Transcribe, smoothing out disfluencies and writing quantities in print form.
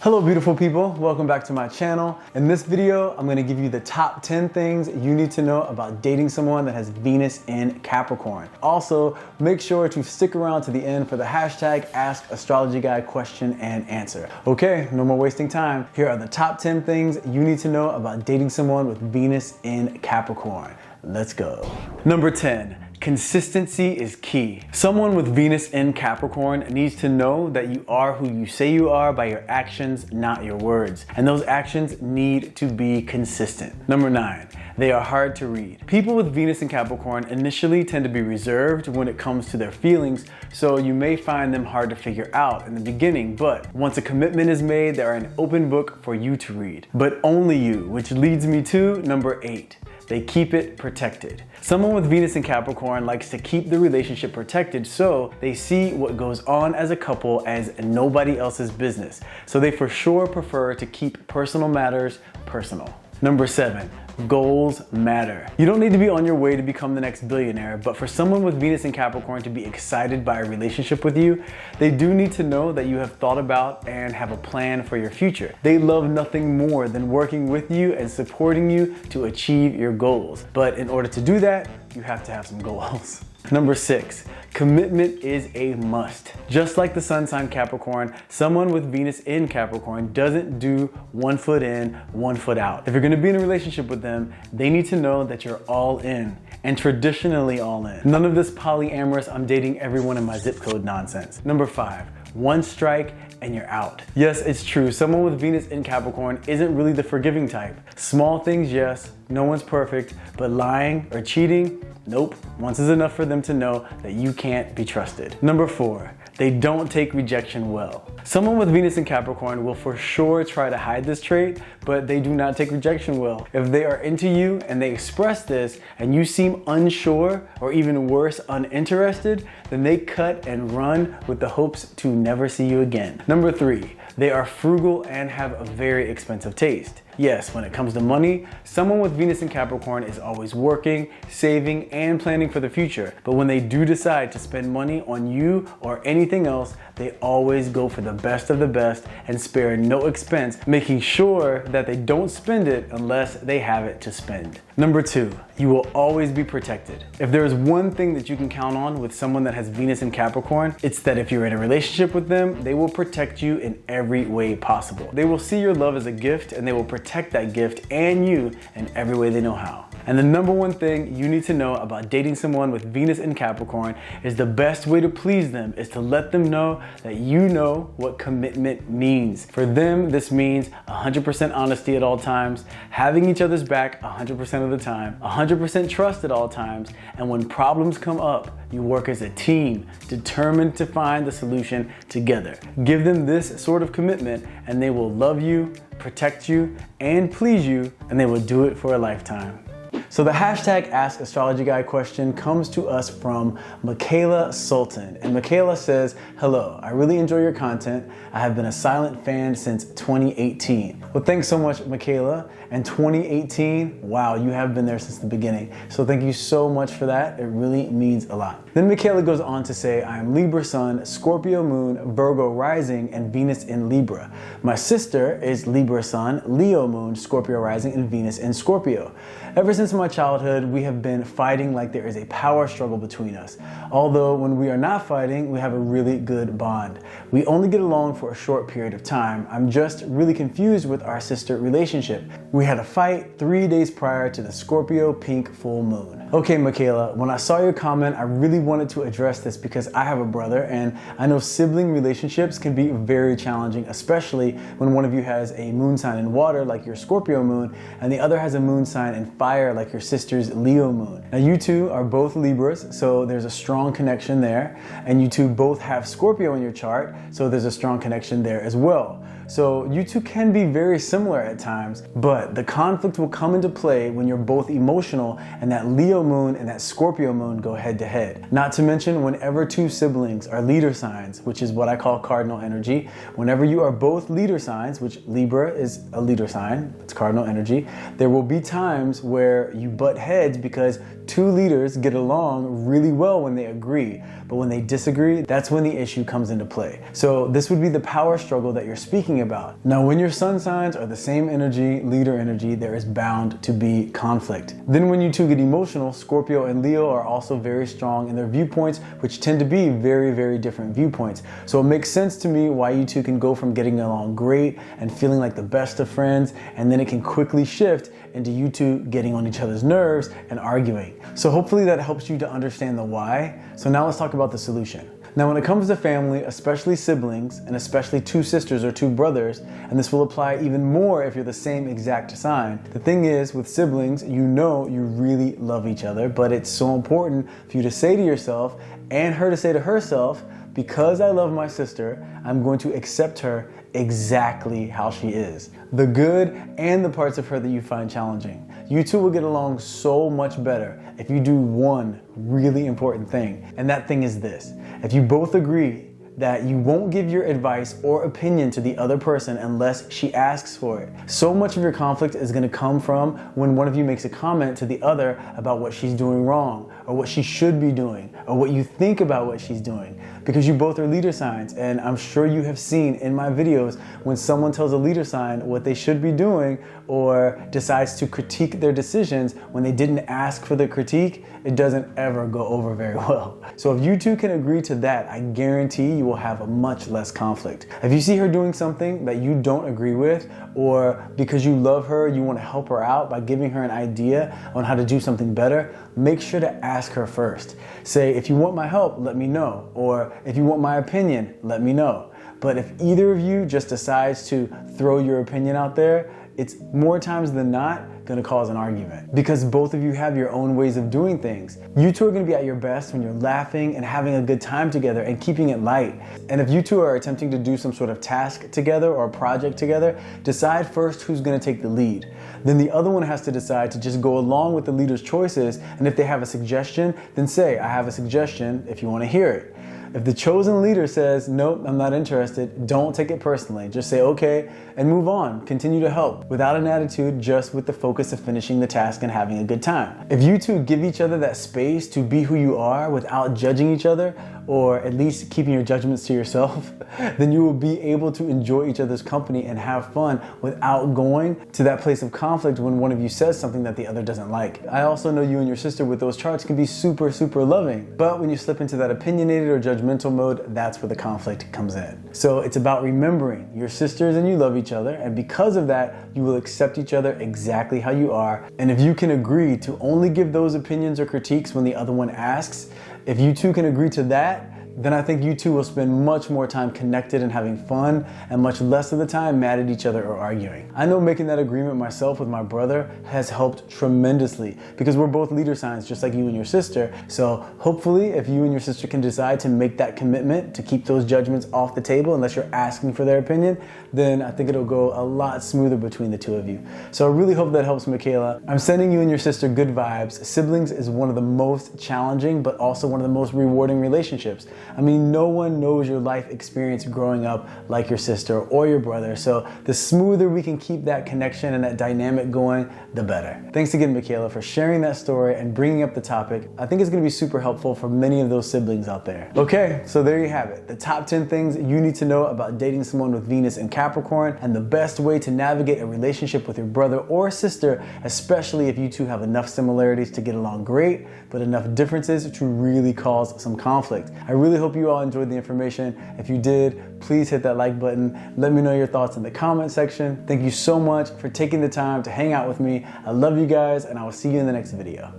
Hello beautiful people, welcome back to my channel. In this video, I'm gonna give you the top 10 things you need to know about dating someone that has Venus in Capricorn. Also, make sure to stick around to the end for the hashtag Ask Astrology Guy question and answer. Okay, no more wasting time. Here are the top 10 things you need to know about dating someone with Venus in Capricorn. Let's go. Number 10. Consistency is key. Someone with Venus in Capricorn needs to know that you are who you say you are by your actions, not your words. And those actions need to be consistent. Number 9, they are hard to read. People with Venus in Capricorn initially tend to be reserved when it comes to their feelings, so you may find them hard to figure out in the beginning, but once a commitment is made, they are an open book for you to read. But only you, which leads me to number 8. They keep it protected. Someone with Venus in Capricorn likes to keep the relationship protected, so they see what goes on as a couple as nobody else's business. So they for sure prefer to keep personal matters personal. Number 7. Goals matter. You don't need to be on your way to become the next billionaire, but for someone with Venus in Capricorn to be excited by a relationship with you, they do need to know that you have thought about and have a plan for your future. They love nothing more than working with you and supporting you to achieve your goals. But in order to do that, you have to have some goals. Number 6, commitment is a must. Just like the sun sign Capricorn, someone with Venus in Capricorn doesn't do one foot in, one foot out. If you're gonna be in a relationship with them, they need to know that you're all in, and traditionally all in. None of this polyamorous, I'm dating everyone in my zip code nonsense. Number 5, one strike and you're out. Yes, it's true, someone with Venus in Capricorn isn't really the forgiving type. Small things, yes, no one's perfect, but lying or cheating, nope. Once is enough for them to know that you can't be trusted. Number 4, they don't take rejection well. Someone with Venus in Capricorn will for sure try to hide this trait, but they do not take rejection well. If they are into you and they express this and you seem unsure or even worse, uninterested, then they cut and run with the hopes to never see you again. Number 3, they are frugal and have a very expensive taste. Yes, when it comes to money, someone with Venus in Capricorn is always working, saving, and planning for the future. But when they do decide to spend money on you or anything else, they always go for the best of the best and spare no expense, making sure that they don't spend it unless they have it to spend. Number 2, you will always be protected. If there is one thing that you can count on with someone that has Venus in Capricorn, it's that if you're in a relationship with them, they will protect you in every way possible. They will see your love as a gift and they will protect that gift and you in every way they know how. And the number one thing you need to know about dating someone with Venus in Capricorn is the best way to please them is to let them know that you know what commitment means. For them, this means 100% honesty at all times, having each other's back 100% of the time, 100% trust at all times, and when problems come up, you work as a team, determined to find the solution together. Give them this sort of commitment and they will love you, protect you, and please you, and they will do it for a lifetime. So the hashtag Ask Astrology Guy question comes to us from Michaela Sultan. And Michaela says, hello, I really enjoy your content. I have been a silent fan since 2018. Well, thanks so much, Michaela. And 2018, wow, you have been there since the beginning. So thank you so much for that. It really means a lot. Then Michaela goes on to say, I am Libra Sun, Scorpio Moon, Virgo Rising, and Venus in Libra. My sister is Libra Sun, Leo Moon, Scorpio Rising, and Venus in Scorpio. Ever since my childhood, we have been fighting like there is a power struggle between us. Although when we are not fighting, we have a really good bond. We only get along for a short period of time. I'm just really confused with our sister relationship. We had a fight 3 days prior to the Scorpio pink full moon. Okay, Michaela, when I saw your comment, I really wanted to address this because I have a brother and I know sibling relationships can be very challenging, especially when one of you has a moon sign in water like your Scorpio moon and the other has a moon sign in fire like your sister's Leo moon. Now you two are both Libras, so there's a strong connection there, and you two both have Scorpio in your chart, so there's a strong connection there as well. So you two can be very similar at times, but the conflict will come into play when you're both emotional and that Leo moon and that Scorpio moon go head to head. Not to mention whenever two siblings are leader signs, which is what I call cardinal energy, whenever you are both leader signs, which Libra is a leader sign, it's cardinal energy, there will be times where you butt heads because two leaders get along really well when they agree, but when they disagree, that's when the issue comes into play. So this would be the power struggle that you're speaking thinking about. Now, when your sun signs are the same energy, leader energy, there is bound to be conflict. Then when you two get emotional, Scorpio and Leo are also very strong in their viewpoints, which tend to be very, very different viewpoints. So it makes sense to me why you two can go from getting along great and feeling like the best of friends, and then it can quickly shift into you two getting on each other's nerves and arguing. So hopefully that helps you to understand the why. So now let's talk about the solution. Now, when it comes to family, especially siblings, and especially two sisters or two brothers, and this will apply even more if you're the same exact sign, the thing is, with siblings, you know you really love each other, but it's so important for you to say to yourself, and her to say to herself, because I love my sister, I'm going to accept her exactly how she is. The good and the parts of her that you find challenging. You two will get along so much better if you do one really important thing, and that thing is this. If you both agree that you won't give your advice or opinion to the other person unless she asks for it. So much of your conflict is going to come from when one of you makes a comment to the other about what she's doing wrong, or what she should be doing, or what you think about what she's doing. Because you both are leader signs, and I'm sure you have seen in my videos when someone tells a leader sign what they should be doing or decides to critique their decisions when they didn't ask for the critique, it doesn't ever go over very well. So if you two can agree to that, I guarantee you will have a much less conflict. If you see her doing something that you don't agree with, or because you love her, you want to help her out by giving her an idea on how to do something better, make sure to ask her first. Say, if you want my help, let me know. Or if you want my opinion, let me know. But if either of you just decides to throw your opinion out there, it's more times than not going to cause an argument, because both of you have your own ways of doing things. You two are going to be at your best when you're laughing and having a good time together and keeping it light. And if you two are attempting to do some sort of task together or project together, decide first who's going to take the lead. Then the other one has to decide to just go along with the leader's choices, and if they have a suggestion, then say, I have a suggestion if you want to hear it. If the chosen leader says, nope, I'm not interested, don't take it personally. Just say, okay, and move on. Continue to help without an attitude, just with the focus of finishing the task and having a good time. If you two give each other that space to be who you are without judging each other, or at least keeping your judgments to yourself, then you will be able to enjoy each other's company and have fun without going to that place of conflict when one of you says something that the other doesn't like. I also know you and your sister with those charts can be super, super loving, but when you slip into that opinionated or judgmental mode, that's where the conflict comes in. So it's about remembering you're sisters and you love each other, and because of that, you will accept each other exactly how you are. And if you can agree to only give those opinions or critiques when the other one asks, if you two can agree to that, then I think you two will spend much more time connected and having fun, and much less of the time mad at each other or arguing. I know making that agreement myself with my brother has helped tremendously, because we're both leader signs just like you and your sister. So hopefully if you and your sister can decide to make that commitment to keep those judgments off the table unless you're asking for their opinion, then I think it'll go a lot smoother between the two of you. So I really hope that helps, Michaela. I'm sending you and your sister good vibes. Siblings is one of the most challenging but also one of the most rewarding relationships. I mean, no one knows your life experience growing up like your sister or your brother. So the smoother we can keep that connection and that dynamic going, the better. Thanks again, Michaela, for sharing that story and bringing up the topic. I think it's going to be super helpful for many of those siblings out there. Okay, so there you have it. The top 10 things you need to know about dating someone with Venus in Capricorn, and the best way to navigate a relationship with your brother or sister, especially if you two have enough similarities to get along great, but enough differences to really cause some conflict. I really hope you all enjoyed the information. If you did, please hit that like button. Let me know your thoughts in the comment section. Thank you so much for taking the time to hang out with me. I love you guys, and I will see you in the next video.